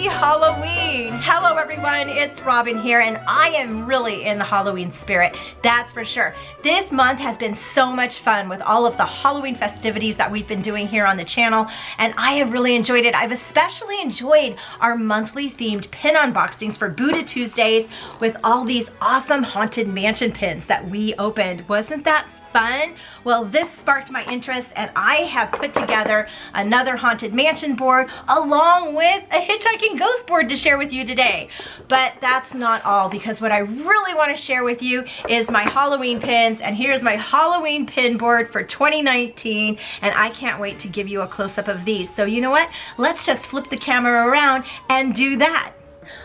Happy Halloween! Hello everyone, it's Robin here and I am really in the Halloween spirit, that's for sure. This month has been so much fun with all of the Halloween festivities that we've been doing here on the channel, and I have really enjoyed it. I've especially enjoyed our monthly themed pin unboxings for Buddha Tuesdays with all these awesome Haunted Mansion pins that we opened. Wasn't that fun? Well, this sparked my interest and I have put together another Haunted Mansion board along with a Hitchhiking ghost board to share with you today. But that's not all, because what I really want to share with you is my Halloween pins, and here's my Halloween pin board for 2019, and I can't wait to give you a close-up of these. So you know what? Let's just flip the camera around and do that.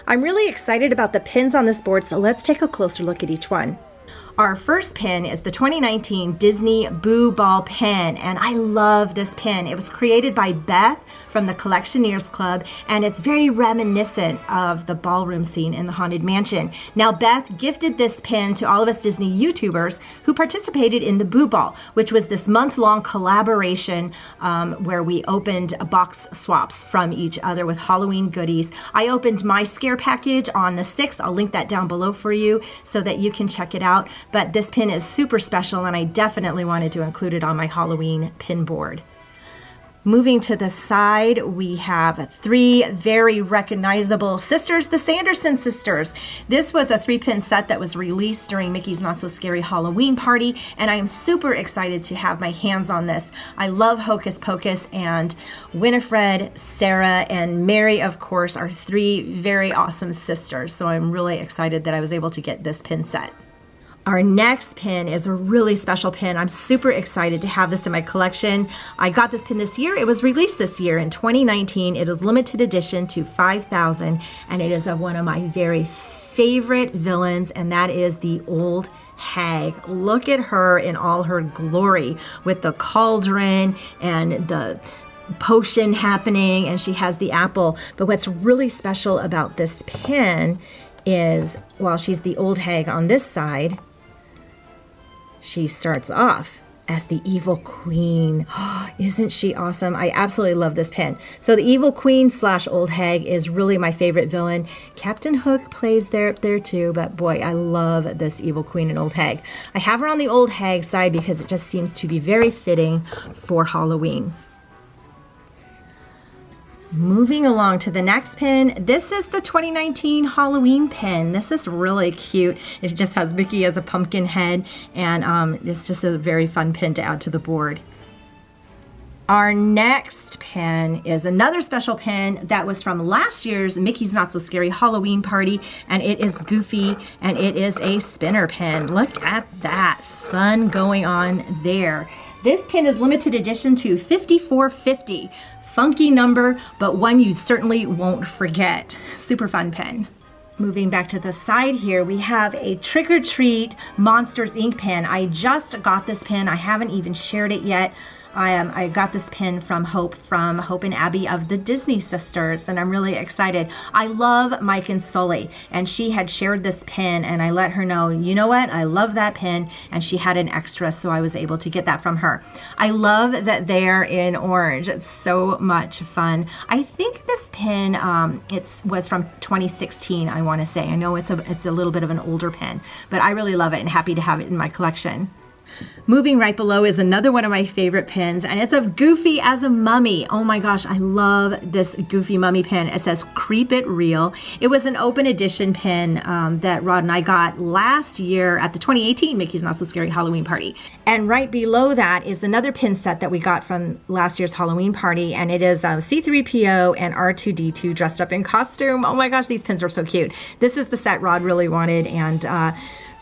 I'm really excited about the pins on this board, so let's take a closer look at each one. Our first pin is the 2019 Disney Boo Ball pin, and I love this pin. It was created by Beth from the Collectioneers Club, and it's very reminiscent of the ballroom scene in the Haunted Mansion. Now, Beth gifted this pin to all of us Disney YouTubers who participated in the Boo Ball, which was this month-long collaboration where we opened box swaps from each other with Halloween goodies. I opened my scare package on the 6th. I'll link that down below for you so that you can check it out. But this pin is super special and I definitely wanted to include it on my Halloween pin board. Moving to the side, we have three very recognizable sisters, the Sanderson sisters. This was a 3-pin set that was released during Mickey's Not So Scary Halloween Party, and I am super excited to have my hands on this. I love Hocus Pocus, and Winifred, Sarah, and Mary, of course, are 3 very awesome sisters, so I'm really excited that I was able to get this pin set. Our next pin is a really special pin. I'm super excited to have this in my collection. I got this pin this year. It was released this year in 2019. It is limited edition to 5,000, and it is of one of my very favorite villains, and that is the Old Hag. Look at her in all her glory with the cauldron and the potion happening, and she has the apple. But what's really special about this pin is, while she's the Old Hag on this side, she starts off as the Evil Queen. Isn't she awesome? I absolutely love this pin. So the Evil Queen / Old Hag is really my favorite villain. Captain Hook plays there too, but boy, I love this Evil Queen and Old Hag. I have her on the Old Hag side because it just seems to be very fitting for Halloween. Moving along to the next pin, this is the 2019 Halloween pin. This is really cute. It just has Mickey as a pumpkin head, and it's just a very fun pin to add to the board. Our next pin is another special pin that was from last year's Mickey's Not So Scary Halloween Party, and it is Goofy, and it is a spinner pin. Look at that fun going on there. This pin is limited edition to 5450. Funky number, but one you certainly won't forget. Super fun pin. Moving back to the side here, we have a Trick or Treat Monsters Inc. pin. I just got this pin. I haven't even shared it yet. I got this pin from Hope and Abby of the Disney Sisters, and I'm really excited. I love Mike and Sully, and she had shared this pin, and I let her know, you know what, I love that pin, and she had an extra, so I was able to get that from her. I love that they're in orange. It's so much fun. I think this pin, was from 2016, I want to say. I know it's a little bit of an older pin, but I really love it and happy to have it in my collection. Moving right below is another one of my favorite pins, and it's of Goofy as a mummy. Oh my gosh, I love this Goofy mummy pin. It says Creep It Real. It was an open edition pin that Rod and I got last year at the 2018 Mickey's Not So Scary Halloween Party. And right below that is another pin set that we got from last year's Halloween Party, and it is C-3PO and R2-D2 dressed up in costume. Oh my gosh, these pins are so cute. This is the set Rod really wanted, and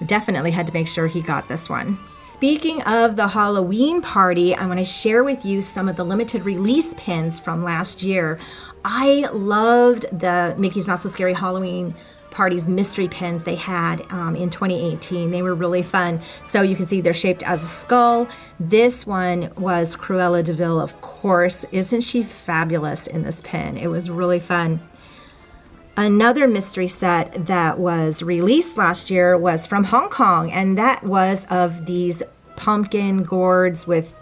definitely had to make sure he got this one. Speaking of the Halloween Party, I want to share with you some of the limited release pins from last year. I loved the Mickey's Not So Scary Halloween Party's mystery pins they had in 2018. They were really fun. So you can see they're shaped as a skull. This one was Cruella de Vil, of course. Isn't she fabulous in this pin? It was really fun. Another mystery set that was released last year was from Hong Kong, and that was of these pumpkin gourds with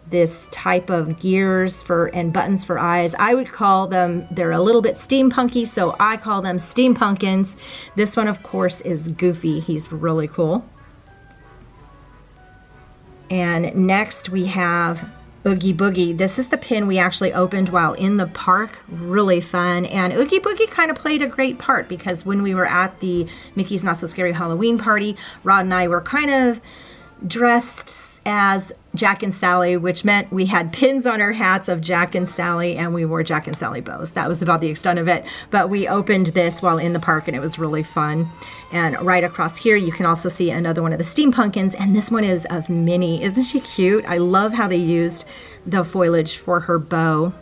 this type of gears and buttons for eyes. I would call them, they're a little bit steampunky, so I call them steampumpkins. This one, of course, is Goofy. He's really cool. And next we have Oogie Boogie. This is the pin we actually opened while in the park. Really fun. And Oogie Boogie kind of played a great part because when we were at the Mickey's Not So Scary Halloween party, Rod and I were kind of dressed as Jack and Sally, which meant we had pins on our hats of Jack and Sally, and we wore Jack and Sally bows. That was about the extent of it. But we opened this while in the park, and it was really fun. And right across here, you can also see another one of the steampumpkins, and this one is of Minnie. Isn't she cute? I love how they used the foliage for her bow.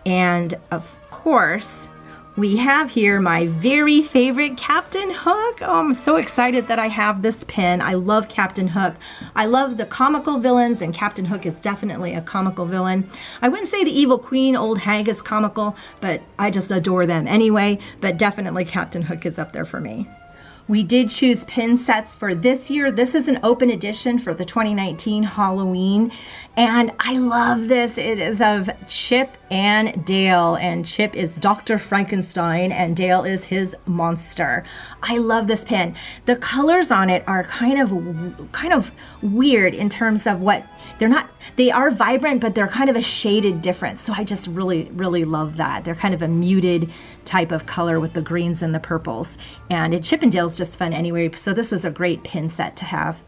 And of course, we have here my very favorite Captain Hook. Oh, I'm so excited that I have this pin. I love Captain Hook. I love the comical villains, and Captain Hook is definitely a comical villain. I wouldn't say the Evil Queen, Old Hag, is comical, but I just adore them anyway. But definitely Captain Hook is up there for me. We did choose pin sets for this year. This is an open edition for the 2019 Halloween. And I love this. It is of Chip and Dale. And Chip is Dr. Frankenstein and Dale is his monster. I love this pin. The colors on it are kind of weird in terms of what they are vibrant, but they're kind of a shaded difference. So I just really, really love that. They're kind of a muted type of color with the greens and the purples. And Chip and Dale's just fun anyway. So this was a great pin set to have.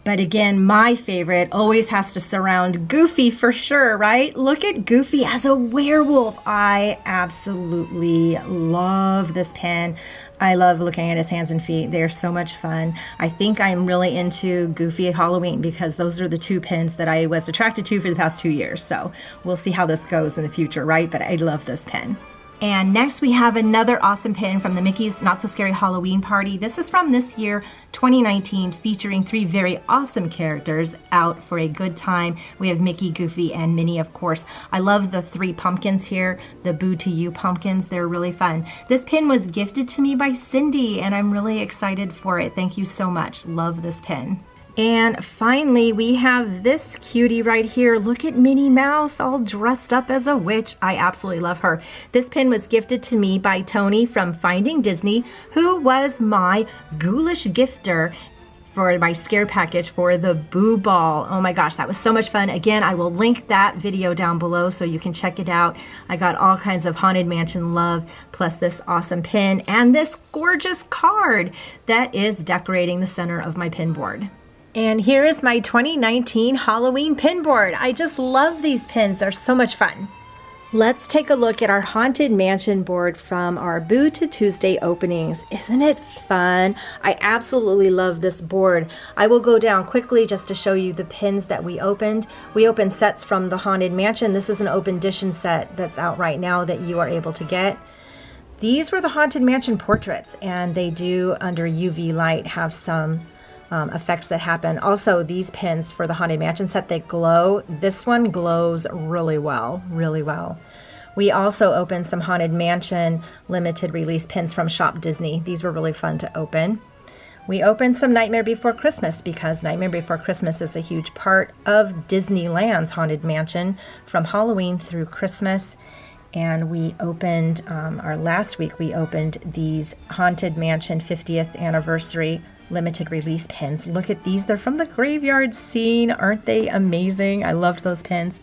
But again, my favorite always has to surround Goofy for sure, right? Look at Goofy as a werewolf. I absolutely love this pin. I love looking at his hands and feet. They are so much fun. I think I'm really into Goofy at Halloween because those are the two pins that I was attracted to for the past 2 years. So we'll see how this goes in the future, right? But I love this pin. And next we have another awesome pin from the Mickey's Not So Scary Halloween Party. This is from this year, 2019, featuring 3 very awesome characters out for a good time. We have Mickey, Goofy, and Minnie, of course. I love the 3 pumpkins here, the Boo to You pumpkins. They're really fun. This pin was gifted to me by Cindy, and I'm really excited for it. Thank you so much. Love this pin. And finally, we have this cutie right here. Look at Minnie Mouse all dressed up as a witch. I absolutely love her. This pin was gifted to me by Tony from Finding Disney, who was my ghoulish gifter for my scare package for the Boo Ball. Oh my gosh, that was so much fun. Again, I will link that video down below so you can check it out. I got all kinds of Haunted Mansion love, plus this awesome pin and this gorgeous card that is decorating the center of my pin board. And here is my 2019 Halloween pin board. I just love these pins. They're so much fun. Let's take a look at our Haunted Mansion board from our Boo to Tuesday openings. Isn't it fun? I absolutely love this board. I will go down quickly just to show you the pins that we opened. We opened sets from the Haunted Mansion. This is an open edition set that's out right now that you are able to get. These were the Haunted Mansion portraits, and they do, under UV light, have some effects that happen. Also, these pins for the Haunted Mansion set, they glow. This one glows really well, really well. We also opened some Haunted Mansion limited release pins from Shop Disney. These were really fun to open. We opened some Nightmare Before Christmas because Nightmare Before Christmas is a huge part of Disneyland's Haunted Mansion from Halloween through Christmas. And we opened, last week we opened these Haunted Mansion 50th Anniversary limited release pins. Look at these. They're from the graveyard scene. Aren't they amazing? I loved those pins.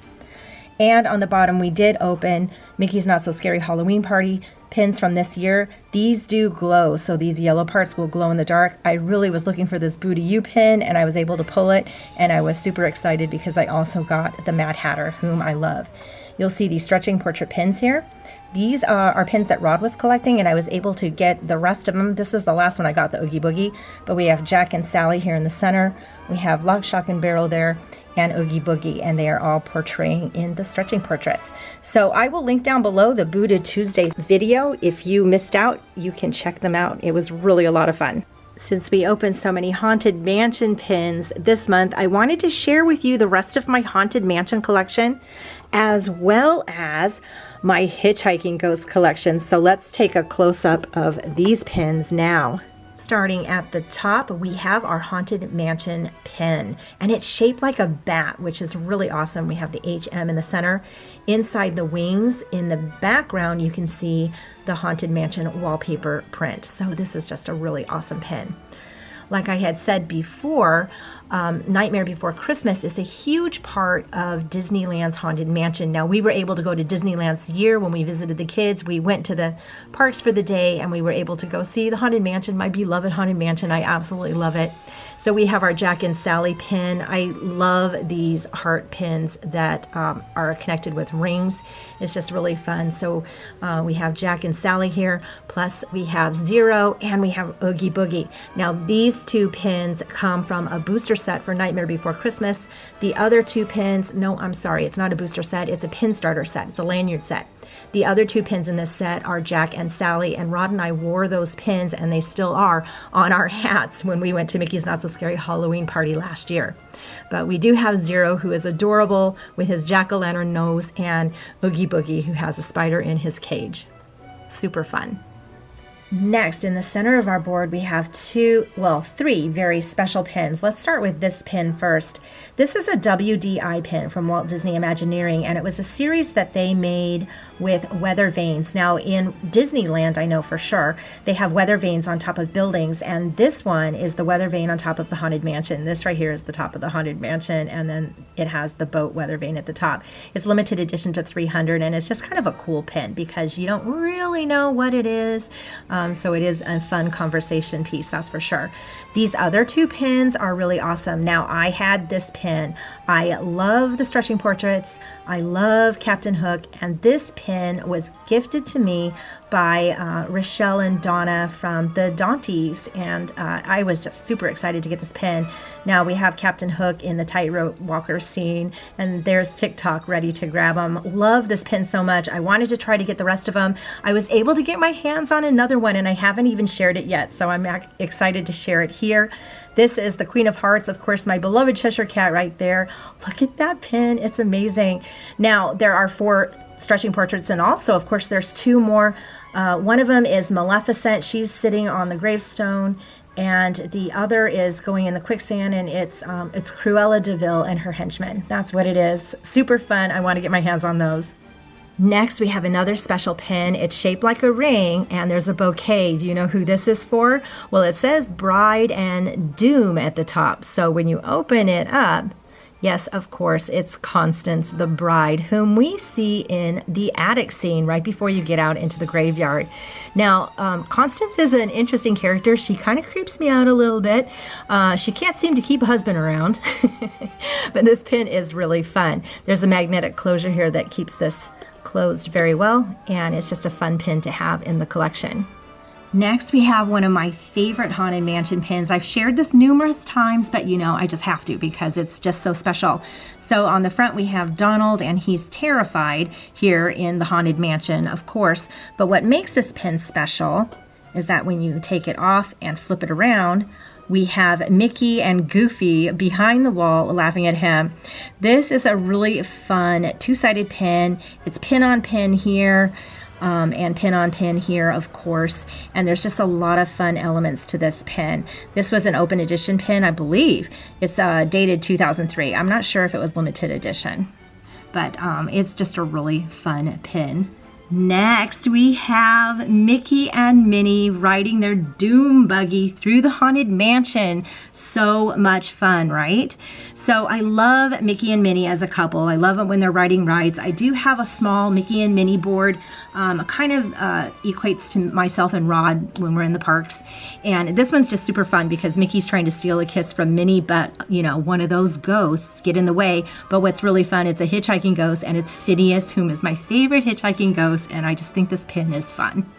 And on the bottom, we did open Mickey's Not So Scary Halloween Party pins from this year. These do glow, so these yellow parts will glow in the dark. I really was looking for this Boo to You pin, and I was able to pull it, and I was super excited because I also got the Mad Hatter, whom I love. You'll see these stretching portrait pins here. These are pins that Rod was collecting, and I was able to get the rest of them. This is the last one I got, the Oogie Boogie, but we have Jack and Sally here in the center. We have Lock, Shock, and Barrel there, and Oogie Boogie, and they are all portraying in the stretching portraits. So I will link down below the Boo to Tuesday video. If you missed out, you can check them out. It was really a lot of fun. Since we opened so many Haunted Mansion pins this month, I wanted to share with you the rest of my Haunted Mansion collection, as well as my Hitchhiking Ghost collection. So let's take a close-up of these pins now. starting at the top, we have our Haunted Mansion pin, and it's shaped like a bat, which is really awesome. We have the HM in the center. Inside the wings, in the background, you can see the Haunted Mansion wallpaper print. So this is just a really awesome pin. Like I had said before, Nightmare Before Christmas is a huge part of Disneyland's Haunted Mansion. Now, we were able to go to Disneyland this year when we visited the kids. We went to the parks for the day and we were able to go see the Haunted Mansion, my beloved Haunted Mansion. I absolutely love it. So we have our Jack and Sally pin. I love these heart pins that are connected with rings. It's just really fun. So we have Jack and Sally here, plus we have Zero and we have Oogie Boogie. Now these two pins come from a booster set for Nightmare Before Christmas. The other two pins, no, I'm sorry, it's not a booster set, it's a pin starter set. It's a lanyard set. The other two pins in this set are Jack and Sally, and Rod and I wore those pins, and they still are, on our hats when we went to Mickey's Not So Scary Halloween party last year. But we do have Zero, who is adorable with his jack-o'-lantern nose, and Oogie Boogie, who has a spider in his cage. Super fun. Next, in the center of our board, we have three very special pins. Let's start with this pin first. This is a WDI pin from Walt Disney Imagineering, and it was a series that they made with weather vanes. Now, in Disneyland, I know for sure, they have weather vanes on top of buildings, and this one is the weather vane on top of the Haunted Mansion. This right here is the top of the Haunted Mansion, and then it has the boat weather vane at the top. It's limited edition to 300, and it's just kind of a cool pin because you don't really know what it is. So it is a fun conversation piece, that's for sure. These other two pins are really awesome. Now, I had this pin. I love the stretching portraits. I love Captain Hook, and this pin was gifted to me by Rochelle and Donna from the Daunties, and I was just super excited to get this pin. Now we have Captain Hook in the tightrope walker scene, and there's TikTok ready to grab them. Love this pin so much. I wanted to try to get the rest of them. I was able to get my hands on another one, and I haven't even shared it yet, so I'm excited to share it here. This is the Queen of Hearts, of course, my beloved Cheshire Cat right there. Look at that pin. It's amazing. Now, there are 4 stretching portraits, and also, of course, there's 2 more. One of them is Maleficent. She's sitting on the gravestone, and the other is going in the quicksand, and it's Cruella de Vil and her henchmen. That's what it is. Super fun. I want to get my hands on those. Next, we have another special pin. It's shaped like a ring, and there's a bouquet. Do you know who this is for? Well, it says Bride and Doom at the top. So when you open it up, yes, of course, it's Constance, the bride, whom we see in the attic scene right before you get out into the graveyard. Now, Constance is an interesting character. She kind of creeps me out a little bit. She can't seem to keep a husband around, but this pin is really fun. There's a magnetic closure here that keeps this closed very well, and it's just a fun pin to have in the collection. Next, we have one of my favorite Haunted Mansion pins. I've shared this numerous times, but you know, I just have to because it's just so special. So on the front, we have Donald, and he's terrified here in the Haunted Mansion, of course. But what makes this pin special is that when you take it off and flip it around, we have Mickey and Goofy behind the wall laughing at him. This is a really fun two-sided pin. It's pin on pin here. And pin on pin here, of course, and there's just a lot of fun elements to this pin. This was an open edition pin, I believe. It's dated 2003. I'm not sure if it was limited edition, but it's just a really fun pin. Next, we have Mickey and Minnie riding their doom buggy through the Haunted Mansion. So much fun, right? So I love Mickey and Minnie as a couple. I love them when they're riding rides. I do have a small Mickey and Minnie board. Kind of equates to myself and Rod when we're in the parks. And this one's just super fun because Mickey's trying to steal a kiss from Minnie, but, you know, one of those ghosts get in the way. But what's really fun, it's a hitchhiking ghost, and it's Phineas, whom is my favorite hitchhiking ghost, and I just think this pin is fun.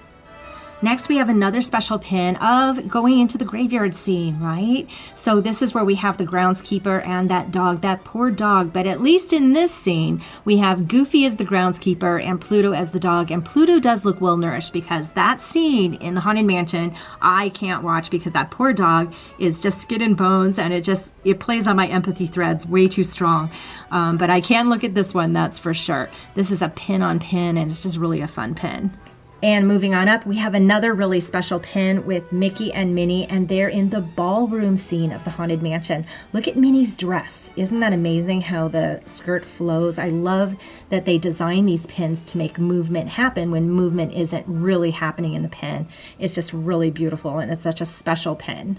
Next, we have another special pin of going into the graveyard scene, right? So this is where we have the groundskeeper and that dog, that poor dog. But at least in this scene, we have Goofy as the groundskeeper and Pluto as the dog. And Pluto does look well nourished because that scene in the Haunted Mansion, I can't watch because that poor dog is just skin and bones, and it plays on my empathy threads way too strong. But I can look at this one, that's for sure. This is a pin on pin, and it's just really a fun pin. And moving on up, we have another really special pin with Mickey and Minnie, and they're in the ballroom scene of the Haunted Mansion. Look at Minnie's dress. Isn't that amazing how the skirt flows? I love that they design these pins to make movement happen when movement isn't really happening in the pin. It's just really beautiful, and it's such a special pin.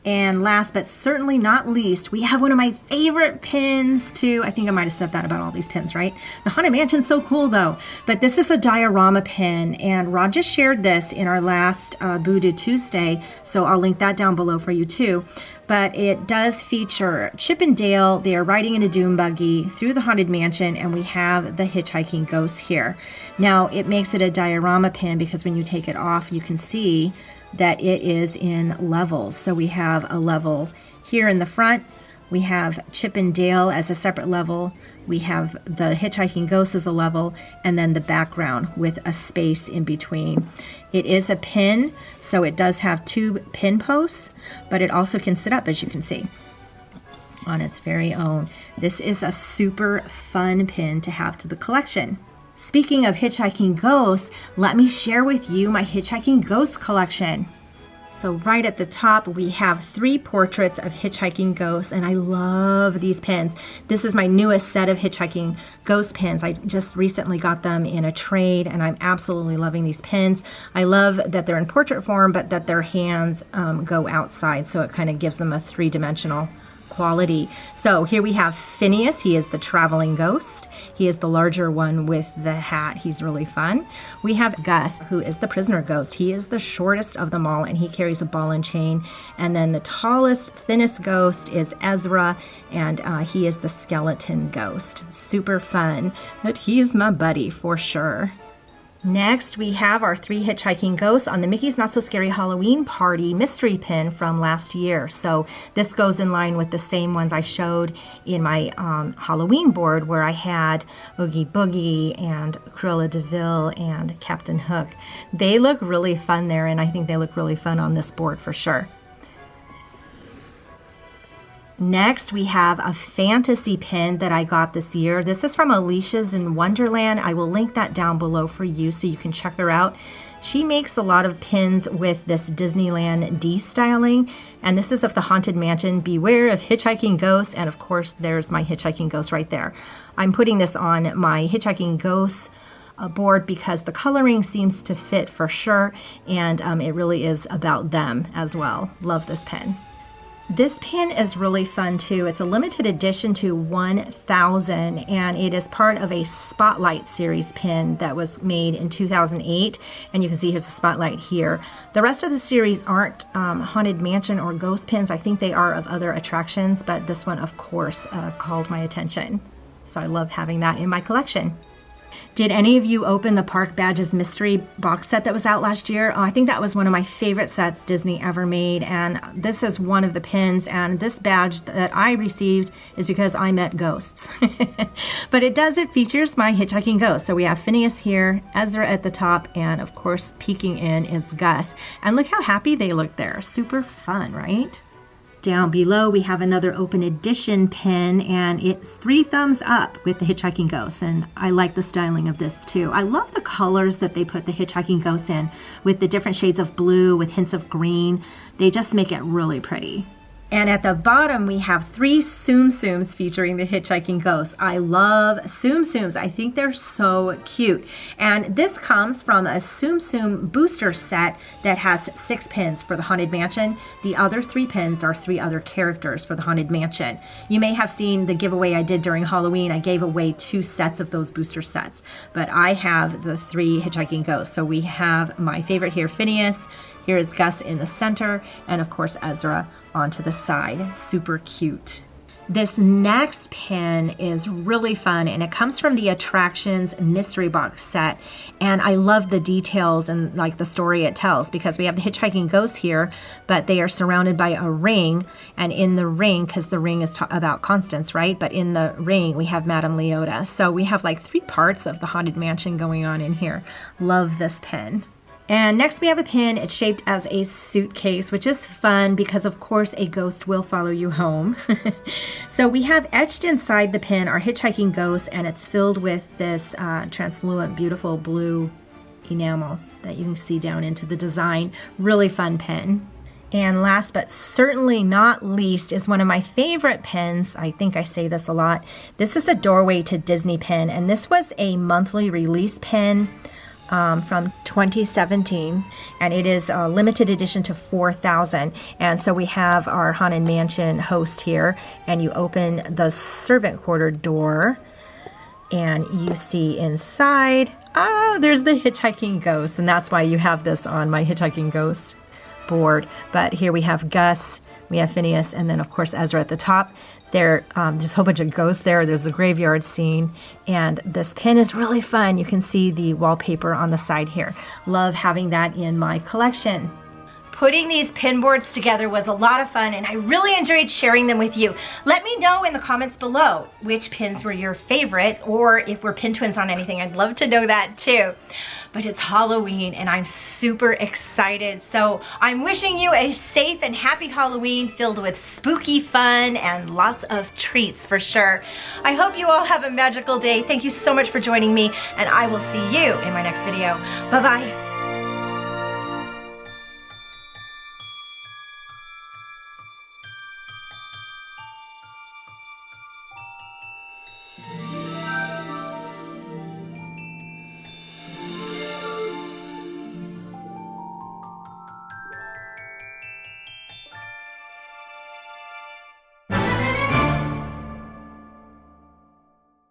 And last but certainly not least, we have one of my favorite pins too. I think I might have said that about all these pins, right? The Haunted Mansion's so cool though. But this is a diorama pin, and Rod just shared this in our last Voodoo Tuesday, so I'll link that down below for you too. But it does feature Chip and Dale. They are riding in a dune buggy through the Haunted Mansion, and we have the hitchhiking ghost here. Now, it makes it a diorama pin because when you take it off, you can see that it is in levels. So we have a level here in the front, we have Chip and Dale as a separate level, we have the hitchhiking ghost as a level, and then the background with a space in between. It is a pin, so it does have 2 pin posts, but it also can sit up, as you can see, on its very own. This is a super fun pin to have to the collection. Speaking of hitchhiking ghosts, let me share with you my hitchhiking ghost collection. So right at the top, we have 3 portraits of hitchhiking ghosts, and I love these pins. This is my newest set of hitchhiking ghost pins. I just recently got them in a trade, and I'm absolutely loving these pins. I love that they're in portrait form, but that their hands go outside, so it kind of gives them a 3-dimensional quality. So here we have Phineas. He is the traveling ghost. He is the larger one with the hat. He's really fun. We have Gus, who is the prisoner ghost. He is the shortest of them all, and he carries a ball and chain. And then the tallest, thinnest ghost is Ezra, and he is the skeleton ghost. Super fun, but he is my buddy for sure. Next, we have our 3 hitchhiking ghosts on the Mickey's Not So Scary Halloween Party mystery pin from last year. So this goes in line with the same ones I showed in my Halloween board, where I had Oogie Boogie and Cruella de Vil and Captain Hook. They look really fun there, and I think they look really fun on this board for sure. Next, we have a fantasy pin that I got this year. This is from Alicia's in Wonderland. I will link that down below for you so you can check her out. She makes a lot of pins with this Disneyland D styling, and this is of the Haunted Mansion. Beware of hitchhiking ghosts, and of course there's my hitchhiking ghost right there. I'm putting this on my hitchhiking ghosts board because the coloring seems to fit for sure, and it really is about them as well. Love this pin. This pin is really fun too. It's a limited edition to 1,000, and it is part of a Spotlight series pin that was made in 2008, and you can see here's a spotlight here. The rest of the series aren't Haunted Mansion or ghost pins. I think they are of other attractions, but this one of course called my attention. So I love having that in my collection. Did any of you open the Park Badges mystery box set that was out last year? Oh, I think that was one of my favorite sets Disney ever made, and this is one of the pins, and this badge that I received is because I met ghosts. But it features my hitchhiking ghost. So we have Phineas here, Ezra at the top, and of course peeking in is Gus. And look how happy they look there. Super fun, right? Down below, we have another open edition pin, and it's 3 thumbs up with the hitchhiking ghost, and I like the styling of this too. I love the colors that they put the hitchhiking ghost in, with the different shades of blue with hints of green. They just make it really pretty. And at the bottom, we have 3 Tsum Tsums featuring the hitchhiking ghost. I love Tsum Tsums. I think they're so cute. And this comes from a Tsum Tsum booster set that has 6 pins for the Haunted Mansion. The other 3 pins are 3 other characters for the Haunted Mansion. You may have seen the giveaway I did during Halloween. I gave away 2 sets of those booster sets. But I have the 3 hitchhiking ghosts. So we have my favorite here, Phineas. Here is Gus in the center, and of course Ezra onto the side. Super cute. This next pin is really fun, and it comes from the Attractions mystery box set, and I love the details and like the story it tells, because we have the hitchhiking ghost here, but they are surrounded by a ring, and in the ring, because the ring is about Constance, right? But in the ring we have Madame Leota. So we have like 3 parts of the Haunted Mansion going on in here. Love this pin. And next we have a pin. It's shaped as a suitcase, which is fun because of course a ghost will follow you home. So we have etched inside the pin our hitchhiking ghost, and it's filled with this translucent beautiful blue enamel that you can see down into the design. Really fun pen. And last but certainly not least is one of my favorite pens. I think I say this a lot. This is a Doorway to Disney pen, and this was a monthly release pen from 2017, and it is a limited edition to 4,000. And so we have our Haunted Mansion host here, and you open the servant quarter door and you see inside, there's the Hitchhiking Ghost, and that's why you have this on my Hitchhiking Ghost board. But here we have Gus, we have Phineas, and then of course Ezra at the top. There's a whole bunch of ghosts there. There's the graveyard scene, and this pen is really fun. You can see the wallpaper on the side here. Love having that in my collection. Putting these pin boards together was a lot of fun, and I really enjoyed sharing them with you. Let me know in the comments below which pins were your favorite, or if we're pin twins on anything. I'd love to know that too. But it's Halloween and I'm super excited. So I'm wishing you a safe and happy Halloween filled with spooky fun and lots of treats for sure. I hope you all have a magical day. Thank you so much for joining me, and I will see you in my next video. Bye-bye.